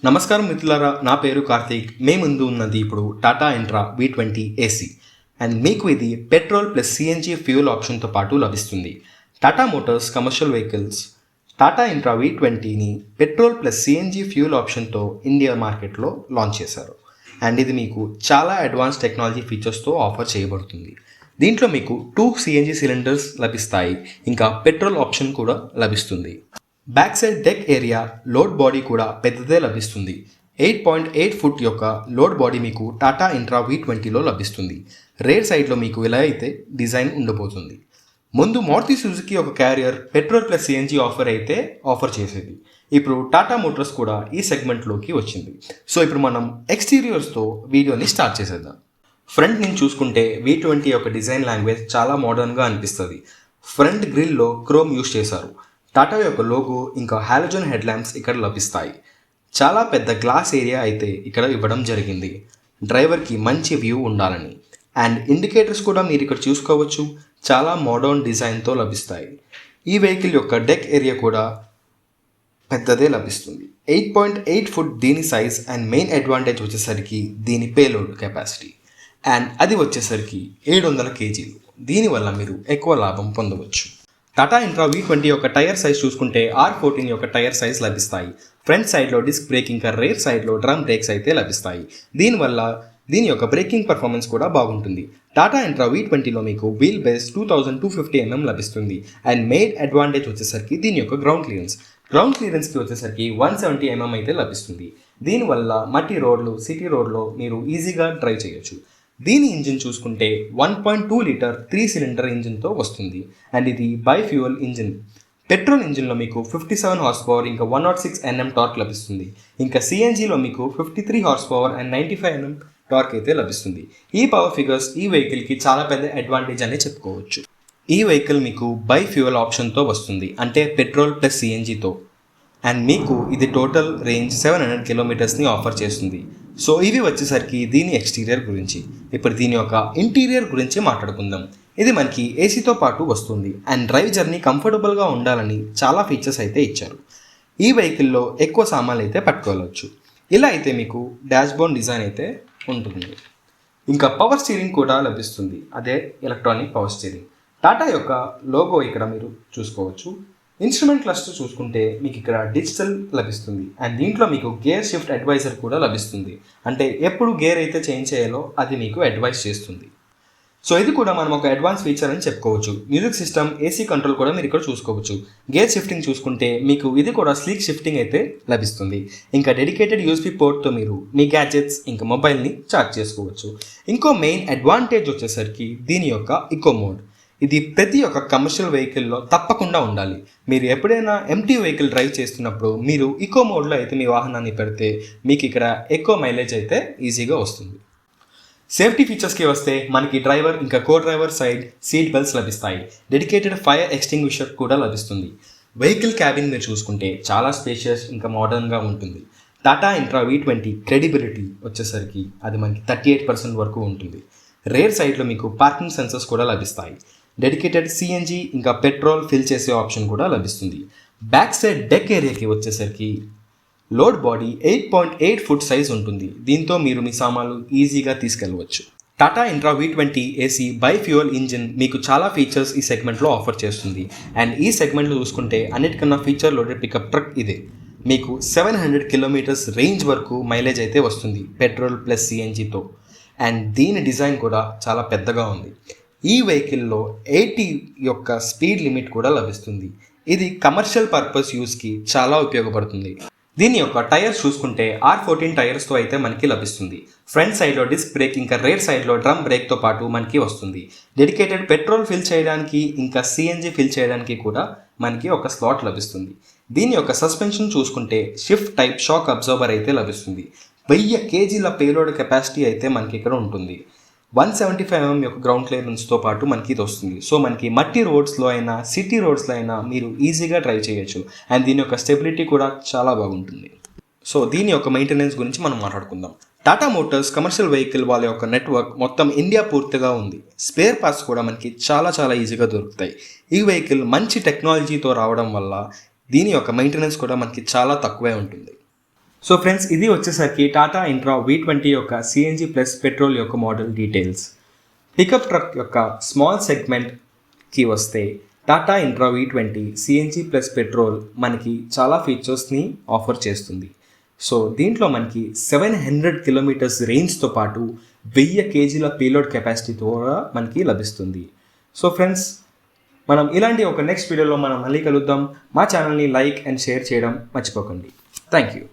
నమస్కారం మిత్రులారా, నా పేరు కార్తీక్. మే ముందు ఉన్నది ఇప్పుడు Tata Intra V20 AC and మీకు ఇది పెట్రోల్ ప్లస్ CNG ఫ్యూయల్ ఆప్షన్తో పాటు లభిస్తుంది. Tata Motors commercial vehicles Tata Intra V20ని పెట్రోల్ ప్లస్ CNG ఫ్యూయల్ ఆప్షన్తో ఇండియా మార్కెట్లో లాంచ్ చేశారు. అండ్ ఇది మీకు చాలా అడ్వాన్స్ టెక్నాలజీ ఫీచర్స్తో ఆఫర్ చేయబడుతుంది. దీంట్లో మీకు 2 CNG సిలిండర్స్ లభిస్తాయి, ఇంకా పెట్రోల్ ఆప్షన్ కూడా లభిస్తుంది. Back side deck area load body కూడా పెద్దదే లభిస్తుంది. 8.8 ఫుట్ యొక్క లోడ్ బాడీ మీకు టాటా ఇంట్రా V20లో లభిస్తుంది. రేర్ సైడ్లో మీకు ఇలా అయితే డిజైన్ ఉండబోతుంది. ముందు మారుతి సుజుకి ఒక carrier petrol plus CNG offer చేసేది. ఇప్పుడు టాటా మోటార్స్ కూడా ఈ సెగ్మెంట్లోకి వచ్చింది. సో ఇప్పుడు మనం ఎక్స్టీరియర్స్తో వీడియోని స్టార్ట్ చేసేద్దాం. ఫ్రంట్ నుంచి చూసుకుంటే V20 యొక్క డిజైన్ లాంగ్వేజ్ చాలా మోడర్న్గా అనిపిస్తుంది. ఫ్రంట్ గ్రిల్లో క్రోమ్ యూస్ చేశారు. టాటా యొక్క లోగో ఇంకా హాలోజన్ హెడ్ ల్యాంప్స్ ఇక్కడ లభిస్తాయి. చాలా పెద్ద గ్లాస్ ఏరియా అయితే ఇక్కడ ఇవ్వడం జరిగింది, డ్రైవర్కి మంచి వ్యూ ఉండాలని. అండ్ ఇండికేటర్స్ కూడా మీరు ఇక్కడ చూసుకోవచ్చు, చాలా మోడర్న్ డిజైన్తో లభిస్తాయి. ఈ వెహికల్ యొక్క డెక్ ఏరియా కూడా పెద్దదే లభిస్తుంది. 8.8 ఫుట్ దీని సైజ్ అండ్ మెయిన్ అడ్వాంటేజ్ వచ్చేసరికి దీని పేలోడ్ కెపాసిటీ, అండ్ అది వచ్చేసరికి 700 kg. దీనివల్ల మీరు ఎక్కువ లాభం పొందవచ్చు. టాటా ఇంట్రా V20 యొక్క టైర్ సైజ్ చూసుకుంటే R14 యొక్క టైర్ సైజ్ లభిస్తాయి. ఫ్రంట్ సైడ్లో డిస్క్ బ్రేక్ ఇంకా రేర్ సైడ్లో డ్రమ్ బ్రేక్స్ అయితే లభిస్తాయి. దీనివల్ల దీని యొక్క బ్రేకింగ్ పర్ఫార్మెన్స్ కూడా బాగుంటుంది. టాటా ఇంట్రా V20లో మీకు వీల్ బేస్ 2250 mm లభిస్తుంది. అండ్ మెయిన్ అడ్వాంటేజ్ వచ్చేసరికి దీని యొక్క గ్రౌండ్ క్లియరెన్స్కి వచ్చేసరికి 170 mm అయితే లభిస్తుంది. దీనివల్ల మట్టి రోడ్లు, సిటీ రోడ్లో మీరు ఈజీగా డ్రైవ్ చేయొచ్చు. దీని ఇంజిన్ చూసుకుంటే 1.2 లీటర్ 3 సిలిండర్ ఇంజిన్తో వస్తుంది. అండ్ ఇది బైఫ్యూయల్ ఇంజిన్. పెట్రోల్ ఇంజిన్లో మీకు 57 హార్స్ పవర్ ఇంకా 106 Nm టార్క్ లభిస్తుంది. ఇంకా CNGలో మీకు 53 horse power and 95 Nm torque అయితే లభిస్తుంది. ఈ పవర్ ఫిగర్స్ ఈ వెహికల్కి చాలా పెద్ద అడ్వాంటేజ్ అని చెప్పుకోవచ్చు. ఈ వెహికల్ మీకు బైఫ్యూయల్ ఆప్షన్తో వస్తుంది, అంటే పెట్రోల్ ప్లస్ CNGతో. అండ్ మీకు ఇది టోటల్ రేంజ్ 700 కిలోమీటర్స్ని ఆఫర్ చేస్తుంది. సో ఇవి వచ్చేసరికి దీని ఎక్స్టీరియర్ గురించి. ఇప్పుడు దీని యొక్క ఇంటీరియర్ గురించి మాట్లాడుకుందాం. ఇది మనకి ఏసీతో పాటు వస్తుంది అండ్ డ్రైవ్ జర్నీ కంఫర్టబుల్గా ఉండాలని చాలా ఫీచర్స్ అయితే ఇచ్చారు. ఈ వెహికల్లో ఎక్కువ సామాన్లు అయితే పట్టుకోవచ్చు. ఇలా అయితే మీకు డాష్బోర్డ్ డిజైన్ అయితే ఉంటుంది. ఇంకా పవర్ స్టీరింగ్ కూడా లభిస్తుంది, అదే ఎలక్ట్రానిక్ పవర్ స్టీరింగ్. టాటా యొక్క లోగో ఇక్కడ మీరు చూసుకోవచ్చు. ఇన్స్ట్రుమెంట్ క్లస్టర్ చూసుకుంటే మీకు ఇక్కడ డిజిటల్ లభిస్తుంది. అండ్ దీంట్లో మీకు గేర్ షిఫ్ట్ అడ్వైజర్ కూడా లభిస్తుంది, అంటే ఎప్పుడు గేర్ అయితే చేంజ్ చేయాలో అది మీకు అడ్వైస్ చేస్తుంది. సో ఇది కూడా మనం ఒక అడ్వాన్స్ ఫీచర్ అని చెప్పుకోవచ్చు. మ్యూజిక్ సిస్టమ్, AC కంట్రోల్ కూడా మీరు ఇక్కడ చూసుకోవచ్చు. గేర్ షిఫ్టింగ్ చూసుకుంటే మీకు ఇది కూడా స్లీక్ షిఫ్టింగ్ అయితే లభిస్తుంది. ఇంకా డెడికేటెడ్ USB పోర్ట్తో మీరు మీ గ్యాడ్జెట్స్ ఇంకా మొబైల్ని ఛార్జ్ చేసుకోవచ్చు. ఇంకో మెయిన్ అడ్వాంటేజ్ వచ్చేసరికి దీని యొక్క ఇకో మోడ్. ఇది ప్రతి ఒక్క కమర్షియల్ వెహికల్లో తప్పకుండా ఉండాలి. మీరు ఎప్పుడైనా ఎంటీ వెహికల్ డ్రైవ్ చేస్తున్నప్పుడు మీరు ఇకో మోడ్లో అయితే మీ వాహనాన్ని పెడితే మీకు ఇక్కడ ఎక్కువ మైలేజ్ అయితే ఈజీగా వస్తుంది. సేఫ్టీ ఫీచర్స్కి వస్తే మనకి డ్రైవర్ ఇంకా కో డ్రైవర్ సైడ్ సీట్ బెల్ట్స్ లభిస్తాయి. డెడికేటెడ్ ఫైర్ ఎక్స్టింగ్విషర్ కూడా లభిస్తుంది. వెహికల్ క్యాబిన్ మీరు చూసుకుంటే చాలా స్పేషియస్ ఇంకా మోడర్న్గా ఉంటుంది. టాటా ఇంట్రా V20 క్రెడిబిలిటీ వచ్చేసరికి అది మనకి 38% వరకు ఉంటుంది. రేర్ సైడ్లో మీకు పార్కింగ్ సెన్సర్స్ కూడా లభిస్తాయి. డెడికేటెడ్ CNG ఇంకా పెట్రోల్ ఫిల్ చేసే ఆప్షన్ కూడా లభిస్తుంది. బ్యాక్ సైడ్ డెక్ ఏరియాకి వచ్చేసరికి లోడ్ బాడీ 8.8 ఫుట్ సైజ్ ఉంటుంది. దీంతో మీరు మీ సామాన్లు ఈజీగా తీసుకెళ్ళవచ్చు. Tata Intra V20 AC bifuel engine మీకు చాలా ఫీచర్స్ ఈ సెగ్మెంట్లో ఆఫర్ చేస్తుంది. అండ్ ఈ సెగ్మెంట్లో చూసుకుంటే అన్నిటికన్నా ఫీచర్ లోడెడ్ పికప్ ట్రక్ ఇదే. మీకు 700 కిలోమీటర్స్ రేంజ్ వరకు మైలేజ్ అయితే వస్తుంది పెట్రోల్ ప్లస్ CNGతో. అండ్ దీని డిజైన్ కూడా చాలా పెద్దగా ఉంది. ఈ వెహికల్లో 80 యొక్క స్పీడ్ లిమిట్ కూడా లభిస్తుంది. ఇది కమర్షియల్ పర్పస్ యూస్కి చాలా ఉపయోగపడుతుంది. దీని యొక్క టైర్స్ చూసుకుంటే R14 టైర్స్తో అయితే మనకి లభిస్తుంది. ఫ్రంట్ సైడ్లో డిస్క్ బ్రేక్ ఇంకా రేర్ సైడ్లో డ్రమ్ బ్రేక్తో పాటు మనకి వస్తుంది. డెడికేటెడ్ పెట్రోల్ ఫిల్ చేయడానికి ఇంకా CNG ఫిల్ చేయడానికి కూడా మనకి ఒక స్లాట్ లభిస్తుంది. దీని యొక్క సస్పెన్షన్ చూసుకుంటే షిఫ్ట్ టైప్ షాక్ అబ్జర్వర్ అయితే లభిస్తుంది. 1000 kgల పేలోడ్ కెపాసిటీ అయితే మనకి ఇక్కడ ఉంటుంది. 175 mm యొక్క గ్రౌండ్ క్లియరెన్స్తో పాటు మనకి ఇది వస్తుంది. సో మనకి మట్టి రోడ్స్లో అయినా సిటీ రోడ్స్లో అయినా మీరు ఈజీగా డ్రైవ్ చేయొచ్చు. అండ్ దీని యొక్క స్టెబిలిటీ కూడా చాలా బాగుంటుంది. సో దీని యొక్క మెయింటెనెన్స్ గురించి మనం మాట్లాడుకుందాం. టాటా మోటార్స్ కమర్షియల్ వెహికల్ వాళ్ళ యొక్క నెట్వర్క్ మొత్తం ఇండియా పూర్తిగా ఉంది. స్పేర్ పార్ట్స్ కూడా మనకి చాలా ఈజీగా దొరుకుతాయి. ఈ వెహికల్ మంచి టెక్నాలజీతో రావడం వల్ల దీని యొక్క మెయింటెనెన్స్ కూడా మనకి చాలా తక్కువే ఉంటుంది. సో ఫ్రెండ్స్, ఇది వచ్చేసరికి టాటా ఇంట్రా V20 యొక్క సిఎన్జి ప్లస్ పెట్రోల్ యొక్క మోడల్ డీటెయిల్స్. పికప్ ట్రక్ యొక్క స్మాల్ సెగ్మెంట్కి వస్తే Tata Intra V20 CNG plus petrol మనకి చాలా ఫీచర్స్ని ఆఫర్ చేస్తుంది. సో దీంట్లో మనకి 700 కిలోమీటర్స్ రేంజ్తో పాటు 1000 కేజీల పేలోడ్ కెపాసిటీతో కూడా మనకి లభిస్తుంది. సో ఫ్రెండ్స్, మనం ఇలాంటి ఒక నెక్స్ట్ వీడియోలో మనం మళ్ళీ కలుద్దాం. మా ఛానల్ని లైక్ అండ్ షేర్ చేయడం మర్చిపోకండి. Thank you.